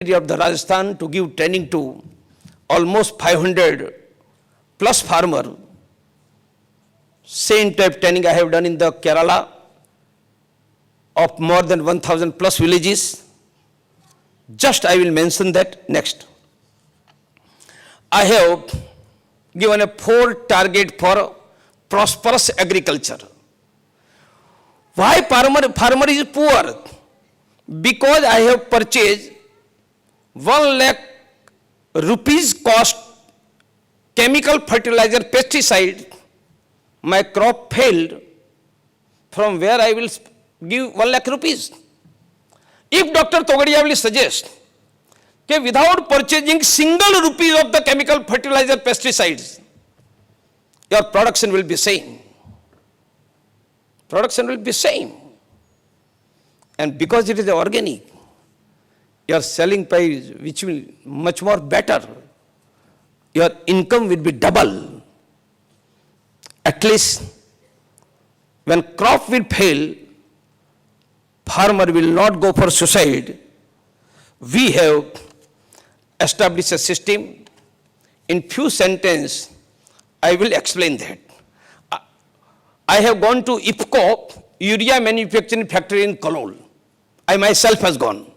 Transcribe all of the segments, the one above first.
of the Rajasthan to give training to almost 500 plus farmer. Same type training I have done in the Kerala of more than 1000 plus villages. Just I will mention that next. I have given a 4 target for prosperous agriculture. Why farmer is poor? Because I have purchased 1 lakh rupees cost chemical fertilizer pesticide. My crop failed, from where I will give 1 lakh rupees. If Dr. Togadia will suggest that without purchasing single rupees of the chemical fertilizer pesticides, your production will be same. Production will be same. And because it is organic, your selling price which will much more better, your income will be double. At least when crop will fail, farmer will not go for suicide. We have established a system. In few sentences, I will explain that. I have gone to IFCO, urea manufacturing factory in Kalol. I myself has gone.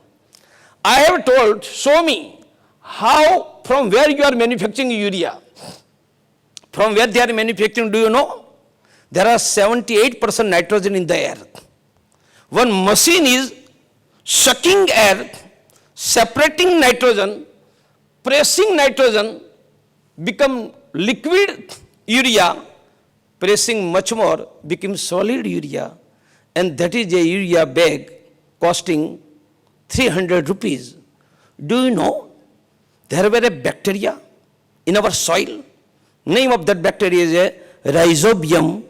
I have told, show me how, from where you are manufacturing urea. From where they are manufacturing, do you know? There are 78% nitrogen in the air. One machine is sucking air, separating nitrogen, pressing nitrogen, become liquid urea, pressing much more, become solid urea. And that is a urea bag costing 300 rupees. Do you know, there were a bacteria in our soil. Name of that bacteria is a Rhizobium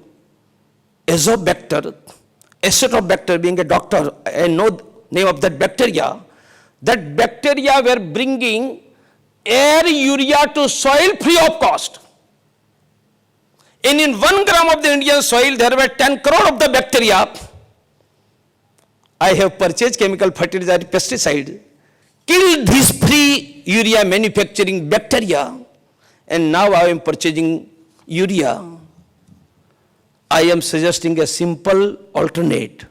azobacter. Acetobacter, being a doctor, I know name of that bacteria. That bacteria were bringing air urea to soil free of cost. And in 1 gram of the Indian soil, there were 10 crore of the bacteria. I have purchased chemical fertilizer pesticide, killed this free urea manufacturing bacteria, and now I am purchasing urea. I am suggesting a simple alternate.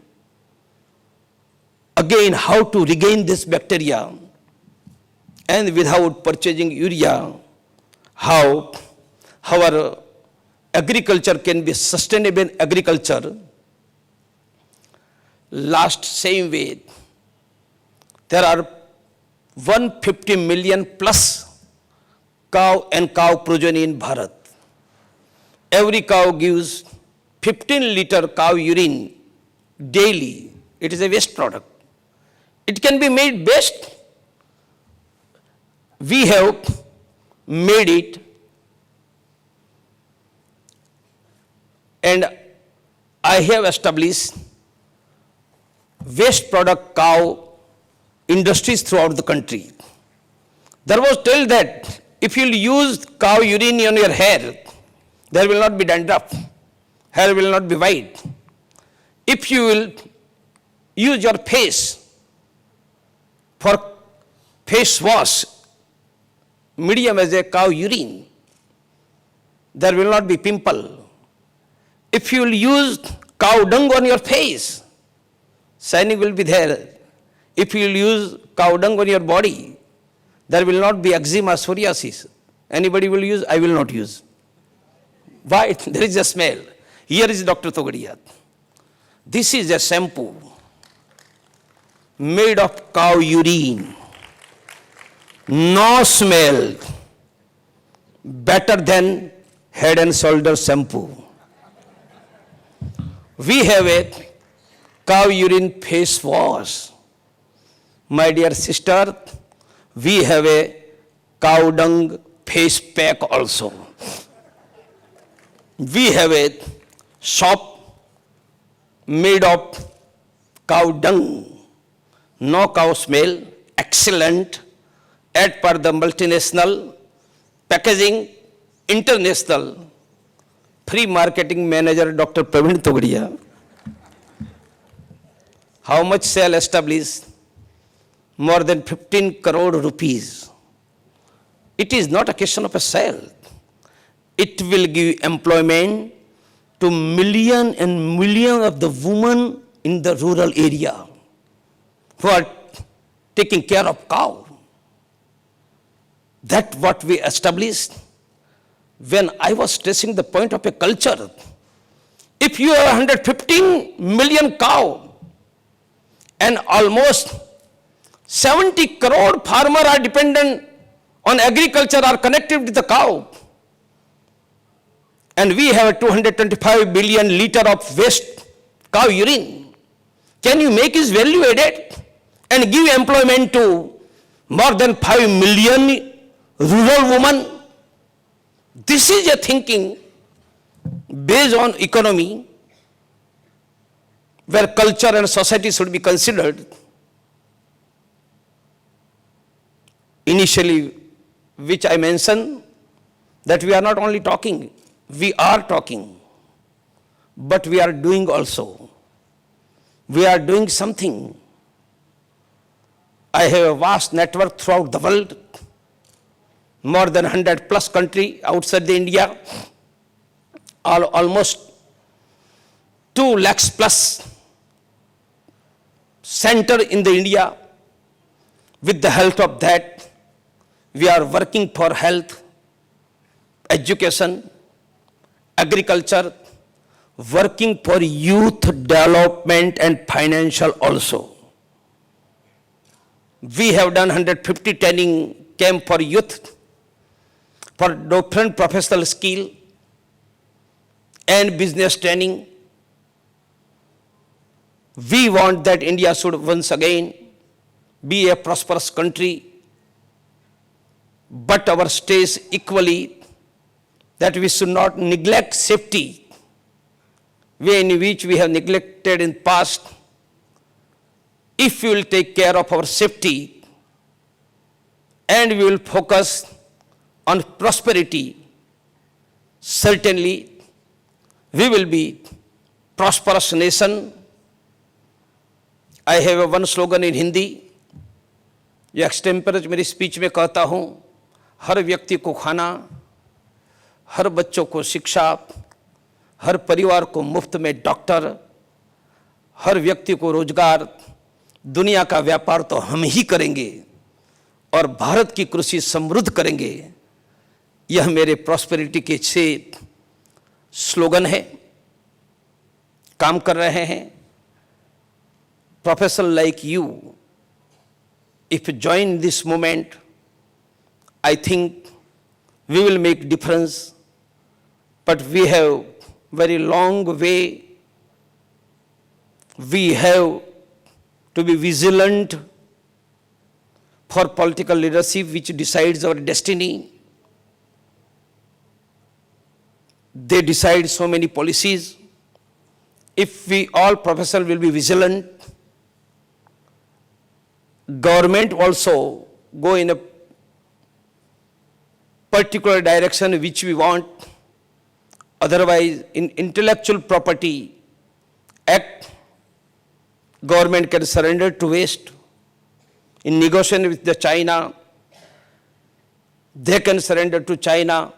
Again, how to regain this bacteria, and without purchasing urea, how our agriculture can be sustainable agriculture. Last same way, there are 150 million plus cow and cow progeny in Bharat. Every cow gives 15 liter cow urine daily. It is a waste product. It can be made best. We have made it, and I have established waste product cow industries throughout the country. There was told that if you use cow urine on your hair, there will not be dandruff, hair will not be white. If you will use your face for face wash, medium as a cow urine, there will not be pimple. If you will use cow dung on your face, shining will be there. If you will use cow dung on your body, there will not be eczema, psoriasis. Anybody will use? I will not use. Why? There is a smell. Here is Dr. Togadia. This is a shampoo made of cow urine. No smell. Better than Head and Shoulders shampoo. We have a cow urine face wash. My dear sister, we have a cow dung face pack also. We have a soap made of cow dung. No cow smell, excellent, as per the multinational, packaging, international, free marketing manager Dr. Praveen Togadia. How much sale established? more than 15 crore rupees. It is not a question of a sale. It will give employment to million and million of the women in the rural area who are taking care of cow. That's what we established when I was stressing the point of a culture. If you have 115 million cow and almost 70 crore farmers are dependent on agriculture, are connected with the cow, and we have 225 billion liter of waste cow urine, can you make it value added and give employment to more than 5 million rural women? This is a thinking based on economy where culture and society should be considered. Initially, which I mentioned, that we are not only talking, we are talking, but we are doing also. We are doing something. I have a vast network throughout the world, more than 100 plus countries outside the India, almost 2 lakhs plus center in the India. With the help of that, we are working for health, education, agriculture, working for youth development and financial also. We have done 150 training camp for youth, for different professional skill and business training. We want that India should once again be a prosperous country, but our stage equally that we should not neglect safety, way in which we have neglected in past. If we will take care of our safety and we will focus on prosperity, certainly we will be prosperous nation. I have one slogan in Hindi, ये एक्सटेम्परेज मेरी speech में कहता हूँ, हर व्यक्ति को खाना, हर बच्चों को शिक्षा, हर परिवार को मुफ्त में डॉक्टर, हर व्यक्ति को रोजगार, दुनिया का व्यापार तो हम ही करेंगे और भारत की कृषि समृद्ध करेंगे। यह मेरे प्रॉस्पेरिटी के 6 स्लोगन है। काम कर रहे हैं। Professionals like you, if you join this movement, I think we will make difference, but we have very long way. We have to be vigilant for political leadership which decides our destiny. They decide so many policies. If we all professionals will be vigilant, government also go in a particular direction which we want. Otherwise, in intellectual property act, government can surrender to waste. In negotiation with the China, they can surrender to China.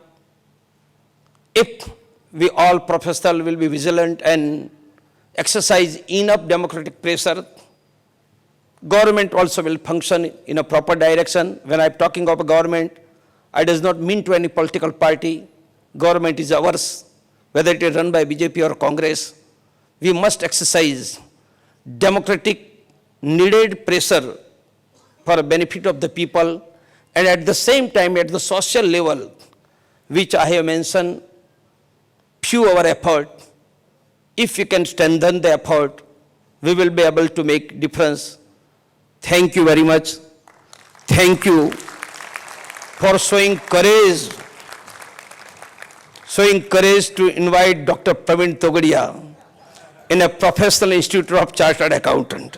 If we all professionals will be vigilant and exercise enough democratic pressure, government also will function in a proper direction. When I'm talking of a government, I does not mean to any political party. Government is ours, whether it is run by BJP or Congress. We must exercise democratic needed pressure for the benefit of the people, and at the same time at the social level, which I have mentioned, few our effort. If we can strengthen the effort, we will be able to make difference. Thank you very much. Thank you for showing courage to invite Dr. Praveen Togadia in a professional institute of chartered accountant,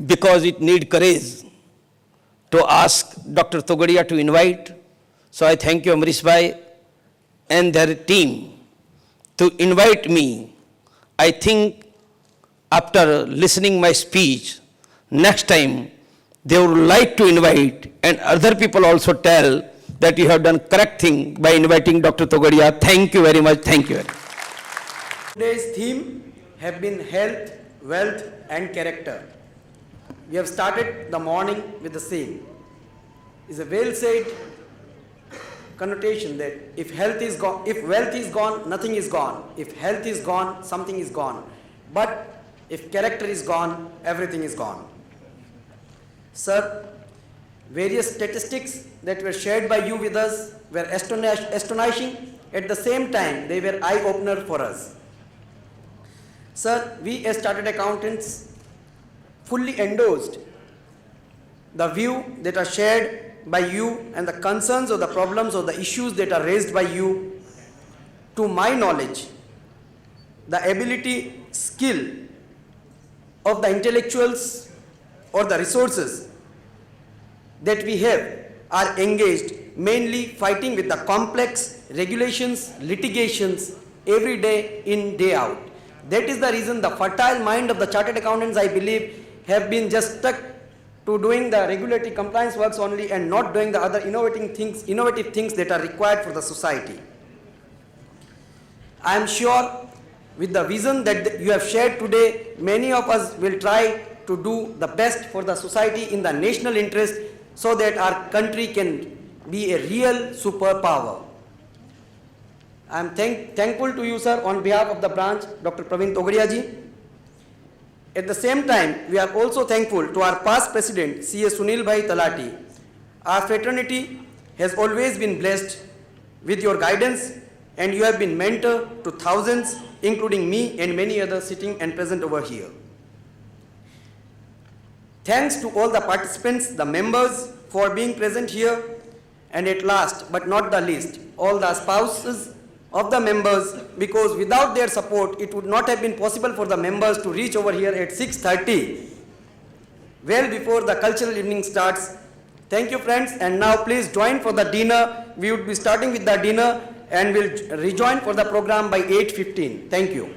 because it need courage to ask Dr. Togadia to invite. So I thank you, Amrish Bhai and their team to invite me. I think after listening my speech, next time they would like to invite, and other people also tell that you have done correct thing by inviting Dr. Togadia. Thank you very much. Thank you very much. Today's theme have been health, wealth and character. We have started the morning with the same. It's a well said connotation that if health is gone, if wealth is gone, nothing is gone. If health is gone, something is gone. But if character is gone, everything is gone. Sir, various statistics that were shared by you with us were astonishing. At the same time, they were eye-opener for us. Sir, we as Chartered Accountants fully endorsed the view that are shared by you and the concerns or the problems or the issues that are raised by you. To my knowledge, the ability, skill of the intellectuals or the resources that we have are engaged mainly fighting with the complex regulations, litigations every day in, day out. That is the reason the fertile mind of the Chartered Accountants, I believe, have been just stuck to doing the regulatory compliance works only and not doing the other innovative things that are required for the society. I am sure with the vision that you have shared today, many of us will try to do the best for the society in the national interest so that our country can be a real superpower. I am thankful to you, sir, on behalf of the branch, Dr. Praveen Togadia ji. At the same time, we are also thankful to our past president, C.A. Sunil Bhai Talati. Our fraternity has always been blessed with your guidance, and you have been mentor to thousands, including me and many others sitting and present over here. Thanks to all the participants, the members for being present here, and at last but not the least, all the spouses of the members, because without their support, it would not have been possible for the members to reach over here at 6:30, well before the cultural evening starts. Thank you, friends, and now please join for the dinner. We would be starting with the dinner and will rejoin for the program by 8:15. Thank you.